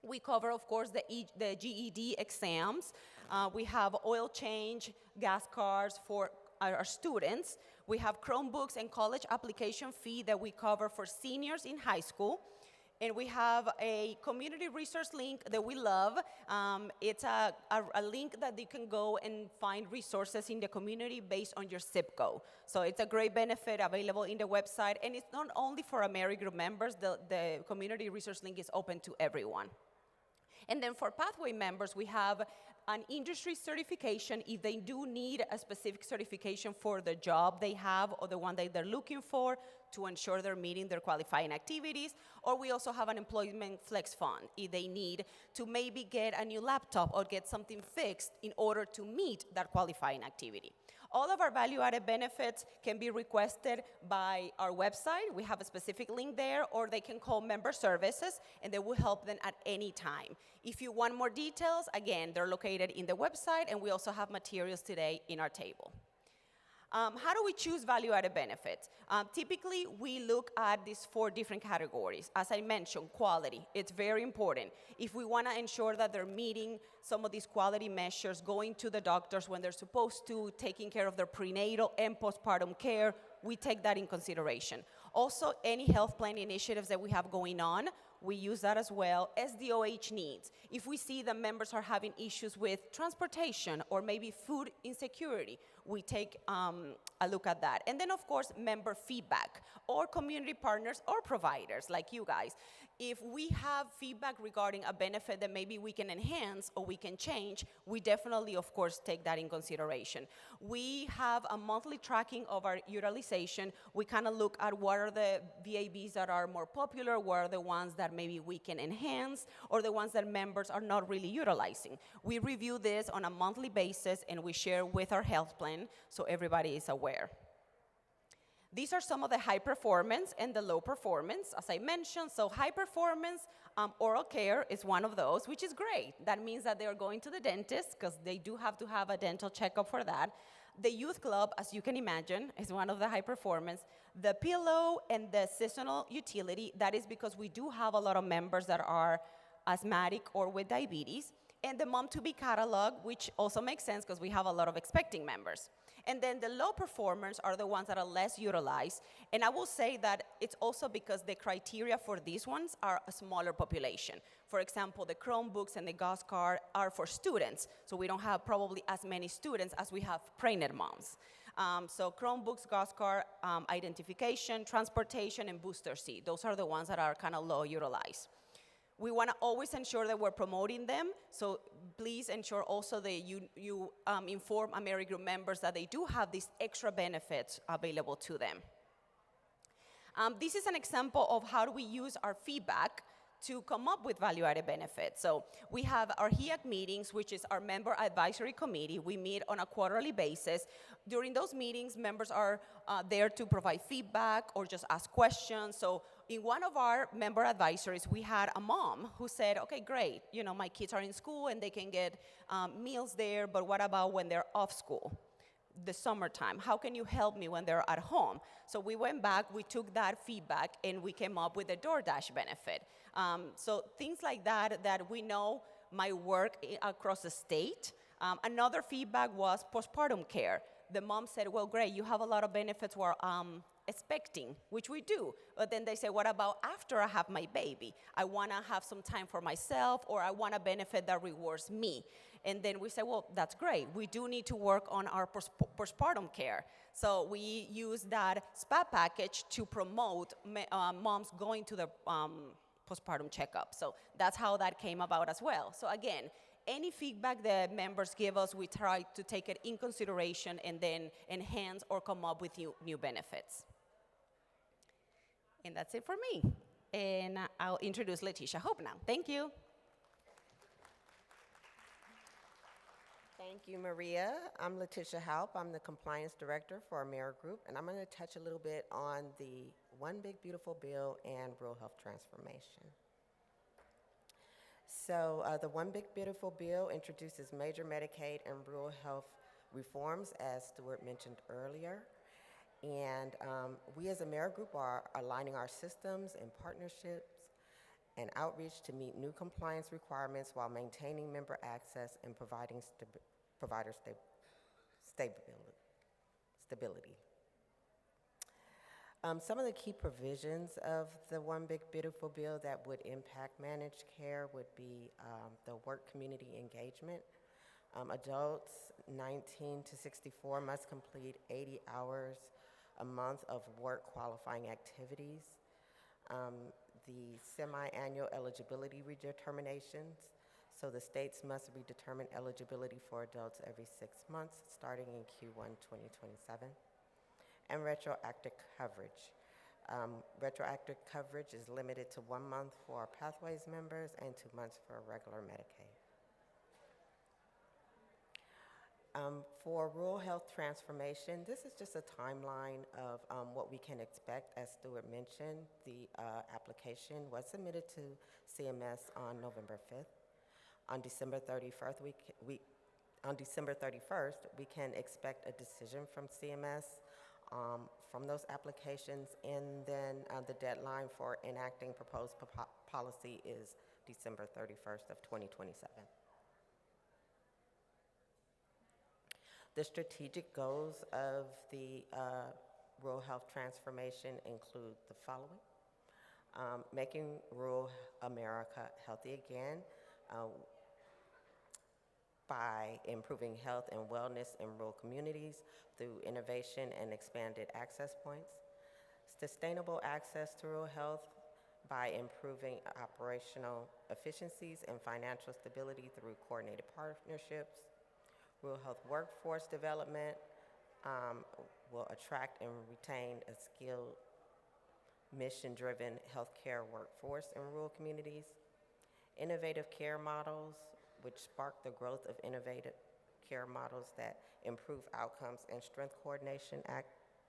We cover, of course, the GED exams. We have oil change, gas cards for our students. We have Chromebooks and college application fee that we cover for seniors in high school. And we have a community resource link that we love. It's a link that you can go and find resources in the community based on your zip code. So it's a great benefit available in the website. And it's not only for Amerigroup members, the community resource link is open to everyone. And then for Pathway members, we have an industry certification if they do need a specific certification for the job they have or the one that they're looking for to ensure they're meeting their qualifying activities. Or we also have an employment flex fund if they need to maybe get a new laptop or get something fixed in order to meet that qualifying activity. All of our value-added benefits can be requested by our website. We have a specific link there, or they can call member services, and they will help them at any time. If you want more details, again, they're located in the website, and we also have materials today in our table. How do we choose value-added benefits? Typically, we look at these 4 different categories. As I mentioned, quality, it's very important. If we want to ensure that they're meeting some of these quality measures, going to the doctors when they're supposed to, taking care of their prenatal and postpartum care, we take that in consideration. Also, any health plan initiatives that we have going on, we use that as well. SDOH needs. If we see that members are having issues with transportation or maybe food insecurity, we take a look at that. And then, of course, member feedback or community partners or providers like you guys. If we have feedback regarding a benefit that maybe we can enhance or we can change, we definitely, of course, take that in consideration. We have a monthly tracking of our utilization. We kind of look at what are the VABs that are more popular, what are the ones that maybe we can enhance, or the ones that members are not really utilizing. We review this on a monthly basis, and we share with our health plan so everybody is aware. These are some of the high performance and the low performance, as I mentioned. So high performance, oral care is one of those, which is great. That means that they are going to the dentist because they do have to have a dental checkup for that. The youth club, as you can imagine, is one of the high performance. The pillow and the seasonal utility, that is because we do have a lot of members that are asthmatic or with diabetes. And the mom-to-be catalog, which also makes sense because we have a lot of expecting members. And then the low performers are the ones that are less utilized. And I will say that it's also because the criteria for these ones are a smaller population. For example, the Chromebooks and the GOS card are for students. So we don't have probably as many students as we have pregnant moms. So Chromebooks, GOS card, identification, transportation, and booster seat. Those are the ones that are kind of low utilized. We want to always ensure that we're promoting them, so please ensure also that you inform Amerigroup members that they do have these extra benefits available to them. This is an example of how do we use our feedback to come up with value-added benefits. So we have our HIAC meetings, which is our member advisory committee. We meet on a quarterly basis. During those meetings, members are there to provide feedback or just ask questions. So in one of our member advisories, we had a mom who said, okay, great, you know, my kids are in school and they can get meals there, but what about when they're off school? The summertime, how can you help me when they're at home? So we went back, we took that feedback, and we came up with a DoorDash benefit. So things like that that we know might work across the state. Another feedback was postpartum care. The mom said, well, great, you have a lot of benefits we're expecting, which we do. But then they say, what about after I have my baby? I want to have some time for myself, or I want a benefit that rewards me. And then we say, well, that's great. We do need to work on our postpartum care. So we use that SPA package to promote moms going to the postpartum checkup. So that's how that came about as well. So again, any feedback that members give us, we try to take it in consideration and then enhance or come up with new benefits. And that's it for me. And I'll introduce Letitia Hope now. Thank you. Thank you, Maria. I'm Letitia Halp. I'm the Compliance Director for Amerigroup, and I'm going to touch a little bit on the One Big Beautiful Bill and Rural Health Transformation. So the One Big Beautiful Bill introduces major Medicaid and rural health reforms, as Stuart mentioned earlier. And we as Amerigroup are aligning our systems and partnerships and outreach to meet new compliance requirements while maintaining member access and providing provider stability. Some of the key provisions of the One Big Beautiful Bill that would impact managed care would be the work community engagement. Adults 19 to 64 must complete 80 hours a month of work qualifying activities. The semi-annual eligibility redeterminations. So the states must redetermine eligibility for adults every 6 months, starting in Q1 2027. And retroactive coverage. Retroactive coverage is limited to 1 month for our Pathways members and 2 months for regular Medicaid. For rural health transformation, this is just a timeline of what we can expect. As Stuart mentioned, the application was submitted to CMS on November 5th. On December 31st, we can expect a decision from CMS from those applications, and then the deadline for enacting proposed policy is December 31st of 2027. The strategic goals of the rural health transformation include the following. Making rural America healthy again by improving health and wellness in rural communities through innovation and expanded access points. Sustainable access to rural health by improving operational efficiencies and financial stability through coordinated partnerships. Rural health workforce development will attract and retain a skilled, mission-driven healthcare workforce in rural communities. Innovative care models, which spark the growth of innovative care models that improve outcomes and strength coordination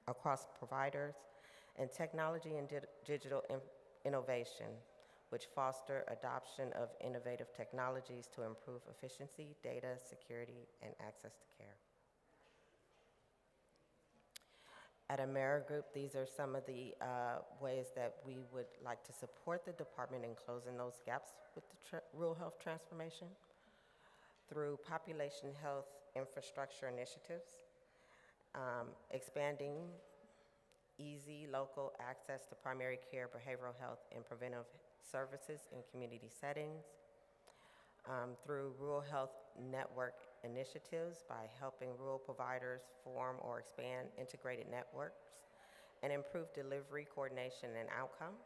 across providers. And technology and digital innovation, which foster adoption of innovative technologies to improve efficiency, data security, and access to care. At Amerigroup, these are some of the ways that we would like to support the department in closing those gaps with the rural health transformation through population health infrastructure initiatives, expanding easy local access to primary care, behavioral health, and preventive services in community settings, through rural health network initiatives by helping rural providers form or expand integrated networks and improve delivery, coordination, and outcomes,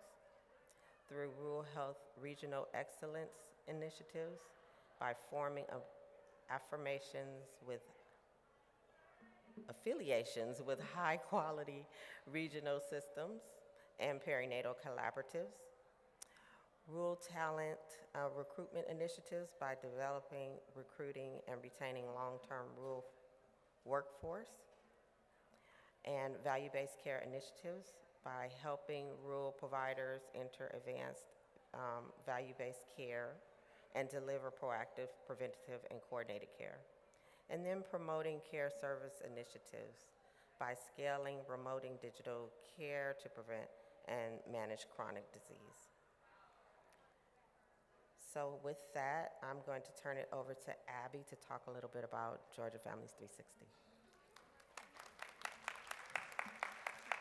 through rural health regional excellence initiatives by forming affiliations with high quality regional systems and perinatal collaboratives, rural talent recruitment initiatives by developing, recruiting, and retaining long-term rural workforce, and value-based care initiatives by helping rural providers enter advanced value-based care and deliver proactive, preventative, and coordinated care. And then promoting care service initiatives by scaling, promoting digital care to prevent and manage chronic disease. So with that, I'm going to turn it over to Abby to talk a little bit about Georgia Families 360.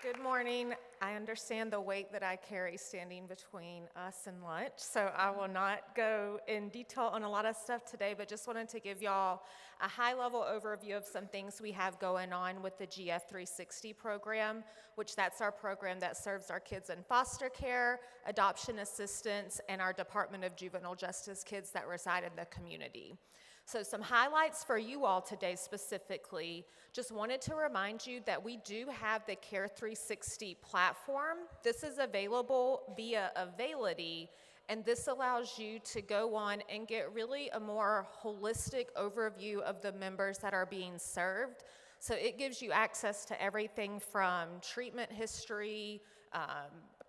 Good morning. I understand the weight that I carry standing between us and lunch, so I will not go in detail on a lot of stuff today, but just wanted to give y'all a high-level overview of some things we have going on with the GF 360 program, which that's our program that serves our kids in foster care, adoption assistance, and our Department of Juvenile Justice kids that reside in the community. So some highlights for you all today specifically. Just wanted to remind you that we do have the Care 360 platform. This is available via Availity, and this allows you to go on and get really a more holistic overview of the members that are being served. So it gives you access to everything from treatment history,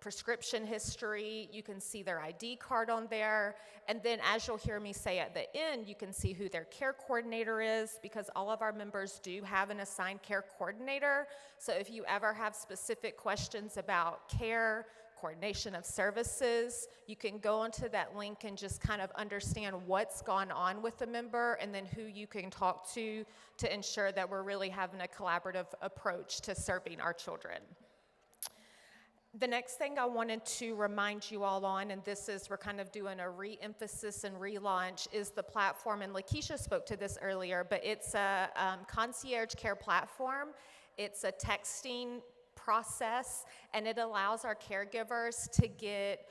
prescription history, you can see their ID card on there, and then as you'll hear me say at the end, you can see who their care coordinator is, because all of our members do have an assigned care coordinator. So if you ever have specific questions about care, coordination of services, you can go onto that link and just kind of understand what's gone on with the member and then who you can talk to ensure that we're really having a collaborative approach to serving our children. The next thing I wanted to remind you all on, and this is, we're kind of doing a re-emphasis and relaunch, is the platform, and Lakeisha spoke to this earlier, but it's a concierge care platform. It's a texting process, and it allows our caregivers to get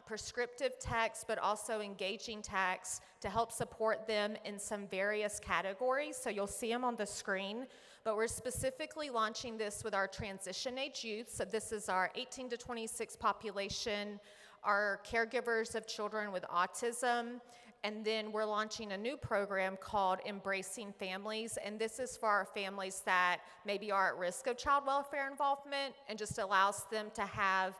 prescriptive text, but also engaging text to help support them in some various categories. So you'll see them on the screen, but we're specifically launching this with our transition age youth. So this is our 18 to 26 population, our caregivers of children with autism, and then we're launching a new program called Embracing Families, and this is for our families that maybe are at risk of child welfare involvement and just allows them to have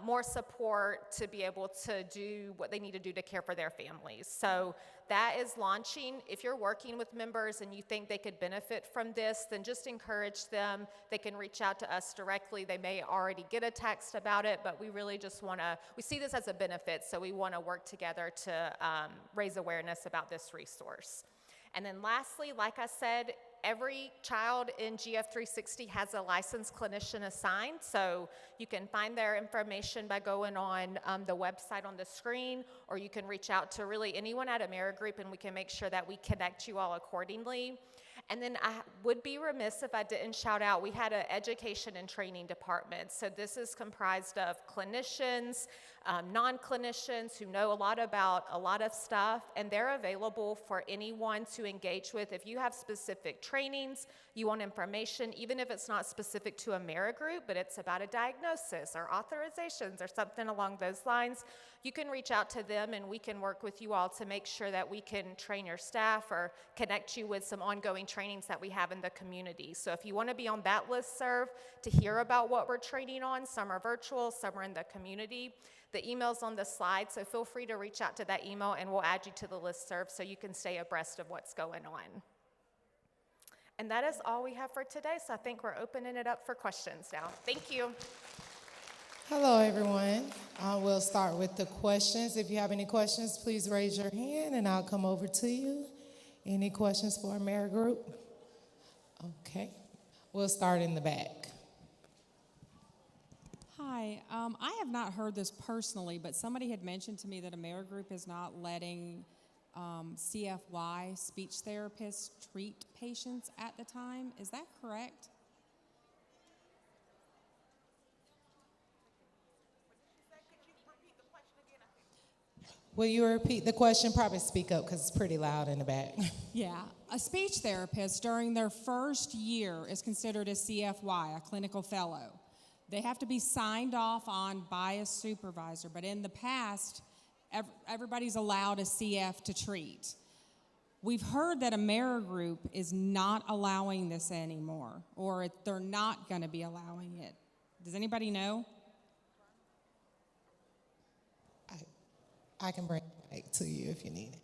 more support to be able to do what they need to do to care for their families. So that is launching. If you're working with members and you think they could benefit from this, then just encourage them. They can reach out to us directly. They may already get a text about it, but we really just want to, we see this as a benefit, so we want to work together to raise awareness about this resource. And then lastly, like I said, every child in GF360 has a licensed clinician assigned, so you can find their information by going on the website on the screen, or you can reach out to really anyone at Amerigroup, and we can make sure that we connect you all accordingly. And then I would be remiss if I didn't shout out, we had an education and training department. So this is comprised of clinicians, non-clinicians who know a lot about a lot of stuff, and they're available for anyone to engage with. If you have specific trainings, you want information, even if it's not specific to Amerigroup, but it's about a diagnosis or authorizations or something along those lines, you can reach out to them and we can work with you all to make sure that we can train your staff or connect you with some ongoing trainings that we have in the community. So if you want to be on that listserv to hear about what we're training on, some are virtual, some are in the community. The email's on the slide, so feel free to reach out to that email and we'll add you to the listserv so you can stay abreast of what's going on. And that is all we have for today, so I think we're opening it up for questions now. Thank you. Hello, everyone. We'll start with the questions. If you have any questions, please raise your hand and I'll come over to you. Any questions for Amerigroup? Okay. We'll start in the back. Hi. I have not heard this personally, but somebody had mentioned to me that Amerigroup is not letting CFY speech therapists treat patients at the time. Is that correct? Will you repeat the question? Probably speak up because it's pretty loud in the back. Yeah. A speech therapist during their first year is considered a CFY, a clinical fellow. They have to be signed off on by a supervisor, but in the past, everybody's allowed a CF to treat. We've heard that Amerigroup is not allowing this anymore, or they're not going to be allowing it. Does anybody know? I can bring it back to you if you need it.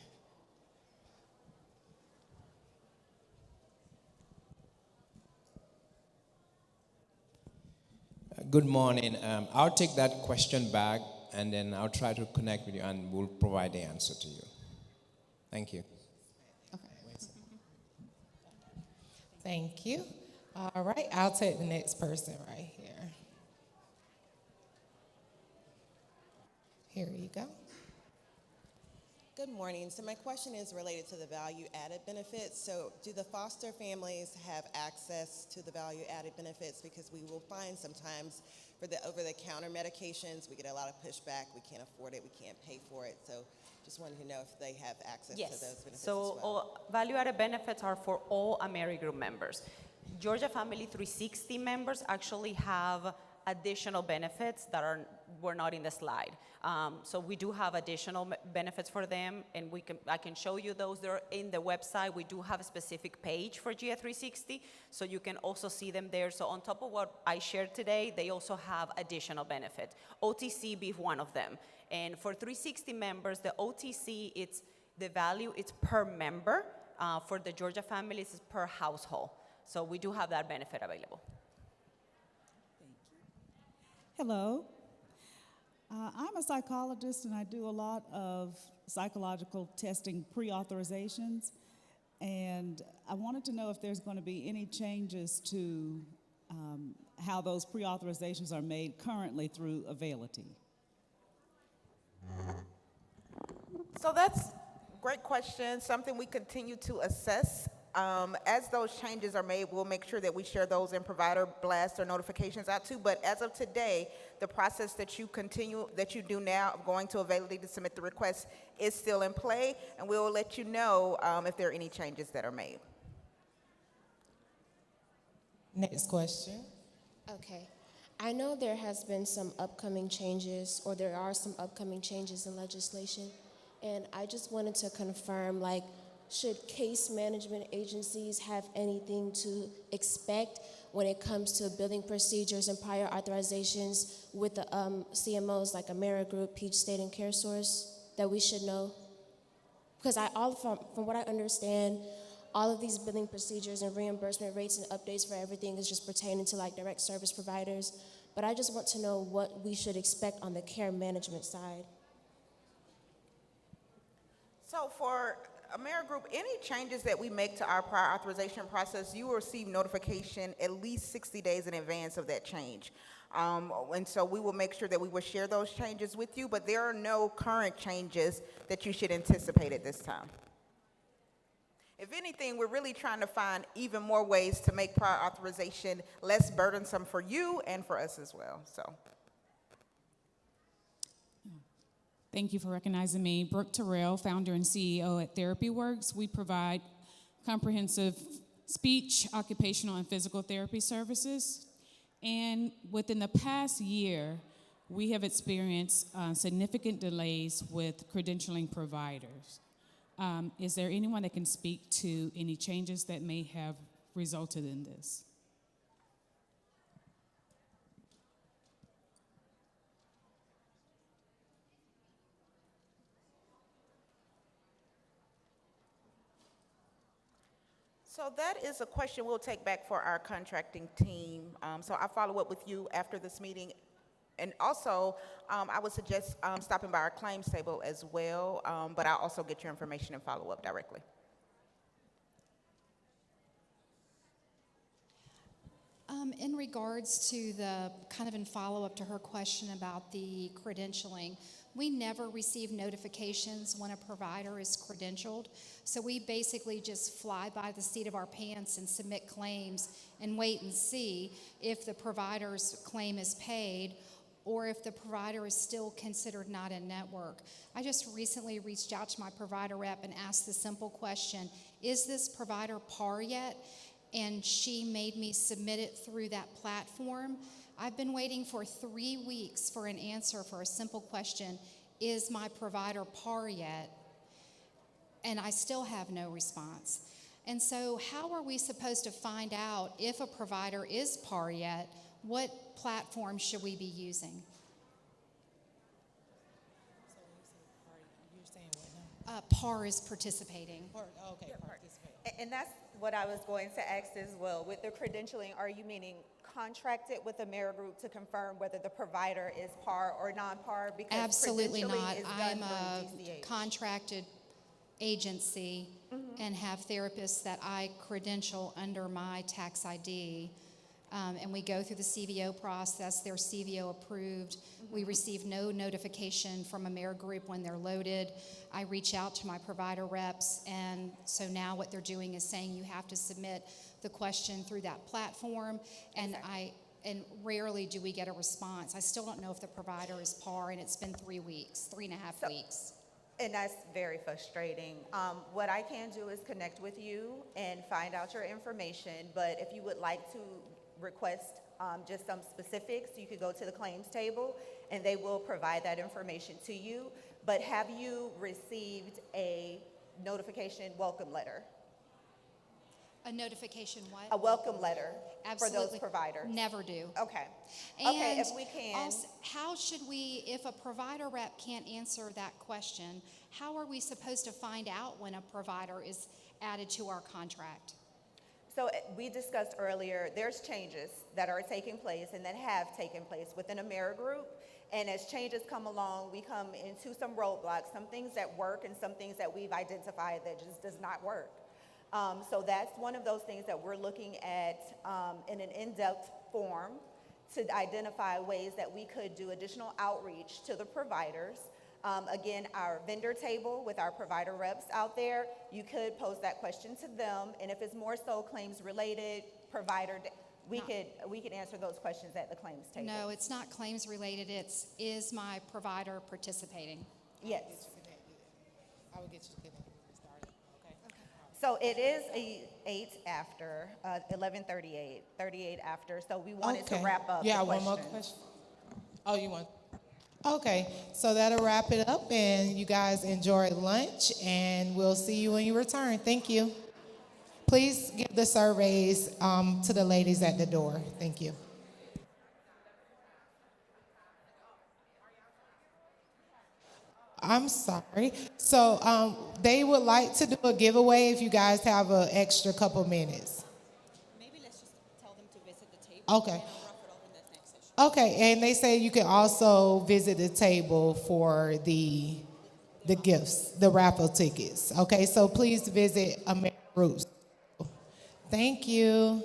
Good morning. I'll take that question back and then I'll try to connect with you and we'll provide the answer to you. Thank you. Okay. Thank you. All right, I'll take the next person right here. Here you go. Good morning. So my question is related to the value-added benefits. So do the foster families have access to the value-added benefits? Because we will find sometimes for the over-the-counter medications, we get a lot of pushback. We can't afford it. We can't pay for it. So just wanted to know if they have access to those benefits as well. All value-added benefits are for all Amerigroup members. Georgia Family 360 members actually have additional benefits that were not in the slide. So we do have additional benefits for them, and I can show you those. They're in the website. We do have a specific page for GF360, so you can also see them there. So on top of what I shared today, they also have additional benefits. OTC being one of them. And for 360 members, the OTC, it's the value, it's per member. For the Georgia families, it's per household. So we do have that benefit available. Hello. I'm a psychologist and I do a lot of psychological testing pre-authorizations, and I wanted to know if there's going to be any changes to how those pre-authorizations are made currently through Availity. So that's a great question, something we continue to assess. As those changes are made, we'll make sure that we share those in provider blasts or notifications out too. But as of today, the process that you do now of going to availability to submit the request is still in play, and we will let you know if there are any changes that are made. Next question. Okay. I know there has been some upcoming changes, or there are some upcoming changes in legislation, and I just wanted to confirm, like, should case management agencies have anything to expect when it comes to billing procedures and prior authorizations with the CMOs like Amerigroup, Peach State, and CareSource that we should know? Because from what I understand, all of these billing procedures and reimbursement rates and updates for everything is just pertaining to like direct service providers. But I just want to know what we should expect on the care management side. So for Amerigroup, any changes that we make to our prior authorization process, you will receive notification at least 60 days in advance of that change. And so we will make sure that we will share those changes with you, but there are no current changes that you should anticipate at this time. If anything, we're really trying to find even more ways to make prior authorization less burdensome for you and for us as well. So. Thank you for recognizing me. Brooke Terrell, founder and CEO at TherapyWorks. We provide comprehensive speech, occupational, and physical therapy services. And within the past year, we have experienced significant delays with credentialing providers. Is there anyone that can speak to any changes that may have resulted in this? So that is a question we'll take back for our contracting team. So I'll follow up with you after this meeting. And also, I would suggest stopping by our claims table as well, but I'll also get your information and follow up directly. In regards to the kind of in follow-up to her question about the credentialing, we never receive notifications when a provider is credentialed. So we basically just fly by the seat of our pants and submit claims and wait and see if the provider's claim is paid or if the provider is still considered not in network. I just recently reached out to my provider rep and asked the simple question, is this provider par yet? And she made me submit it through that platform. I've been waiting for 3 weeks for an answer for a simple question, is my provider par yet? And I still have no response. And so how are we supposed to find out if a provider is par yet? What platform should we be using? PAR is participating. Okay, participating. And that's what I was going to ask as well. With the credentialing, are you meaning contracted with Amerigroup to confirm whether the provider is par or non-par? Because absolutely not. Is I'm done a through DCH. contracted agency and have therapists that I credential under my tax ID. And we go through the CVO process. They're CVO approved. We receive no notification from Amerigroup when they're loaded. I reach out to my provider reps, and so now what they're doing is saying you have to submit the question through that platform, and and rarely do we get a response. I still don't know if the provider is par, and it's been 3 weeks, 3.5 weeks. And that's very frustrating. What I can do is connect with you and find out your information, but if you would like to request just some specifics, you could go to the claims table and they will provide that information to you. But have you received a notification welcome letter? A notification what? A welcome letter Absolutely. for those providers? Never do. Okay. And okay, if we can. Also, how should we, if a provider rep can't answer that question, how are we supposed to find out when a provider is added to our contract? So we discussed earlier, there's changes that are taking place and that have taken place within Amerigroup. And as changes come along, we come into some roadblocks, some things that work and some things that we've identified that just does not work. So that's one of those things that we're looking at in an in-depth form to identify ways that we could do additional outreach to the providers Again, our vendor table with our provider reps out there, you could pose that question to them, and if it's more so claims related, we could answer those questions at the claims table. No, it's not claims related. It's, is my provider participating? Yes. I will get you to get started. Okay. So it is 8 after, 11:38, 38 after, so we wanted to wrap up Yeah, the one more questions. question. Oh, you want? Okay, so that'll wrap it up, and you guys enjoy lunch, and we'll see you when you return. Thank you. Please give the surveys to the ladies at the door. Thank you. I'm sorry. So they would like to do a giveaway if you guys have an extra couple minutes. Maybe let's just tell them to visit the table. Okay. And we'll wrap it up in the next session. Okay, and they say you can also visit the table for the gifts, the raffle tickets. Okay, so please visit Amerigroup. Thank you.